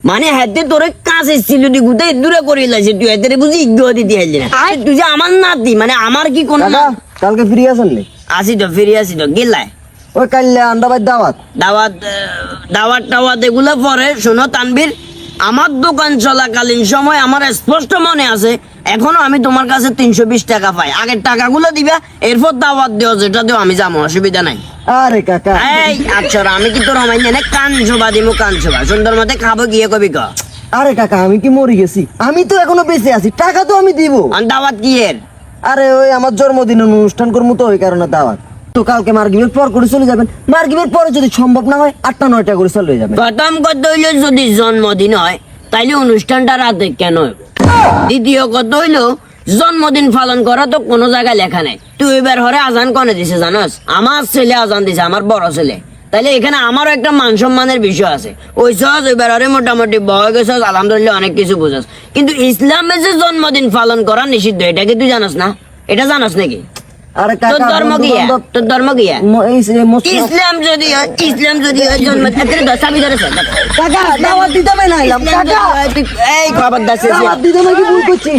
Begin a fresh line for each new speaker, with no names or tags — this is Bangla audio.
মানে হাতে তোরে কাছে ছিল দি গুতে দূরে করে লাইছে তুই হাতে বুঝি ইজ্ঞ দিতে হাইলি না তুই যে আমার নাতি মানে আমার কি কোন
কাকা কালকে ফ্রি আছেন নি?
আসি তো ফিরে আসি তো গেলাই
ওই কাইলে আন্ডাবাই দাওয়াত।
দাওয়াত এগুলো পরে শোনো তানবীর, আমার দোকান চলাকালীন সময় আমার স্পষ্ট মনে আছে এখনো আমি তোমার কাছে 320 টাকা পাই। আগের টাকাগুলো দিবা, এরপর দাওয়াত দিও, যেটা দিও আমি যাবো, অসুবিধা নাই।
আরে কাকা
এই আচ্ছা আমি কি তোর আমার জানে কান ছোবা দিমু, কান ছোবা সুন্দর মতে খাবো গিয়ে কবি ক
আরে কাকা আমি কি মরে গেছি? আমি তো এখনো বেঁচে আছি, টাকা তো আমি দিব।
দাওয়াত কি এর?
আরে ওই আমার জন্মদিনের অনুষ্ঠান করবো তো, ওই কারণে দাওয়াত। তো কালকে মার্গিমের পর করে চলে যাবেন, মার্গিমের পরে যদি সম্ভব না হয় 8টা 9টা করে চলে যাবেন।
প্রথম কথা হইলো যদি জন্মদিন হয় তাইলে অনুষ্ঠানটা রাতে কেন? দ্বিতীয় কথা হইলো জন্মদিন পালন করা তো কোনো জায়গায় লেখা নেই। তুই এবার হরে আজান কনে দিছে জানোস? আমার ছেলে আজান দিছে, আমার বড় ছেলে। তাইলে এখানে আমারও একটা মান সম্মানের বিষয় আছে। ওই সহজ এবার হরে মোটামুটি বয় গেছস, আলহামদুলিল্লাহ অনেক কিছু বুঝাস, কিন্তু ইসলামে যে জন্মদিন পালন করা নিষিদ্ধ, এটা কি তুই জানাস না? এটা জানাস নাকি?
আরে
তোর
কাকা
ধর্ম গিয়া, তোর ধর্ম গিয়া ইসলাম যদি হয় জন্মদিন চাবি ধরেছে
কাকা দাওয়াত দিতে হবে না এলাম কাকা,
এই খবরদার
দাওয়াত দিতে নাকি ভুল করছি।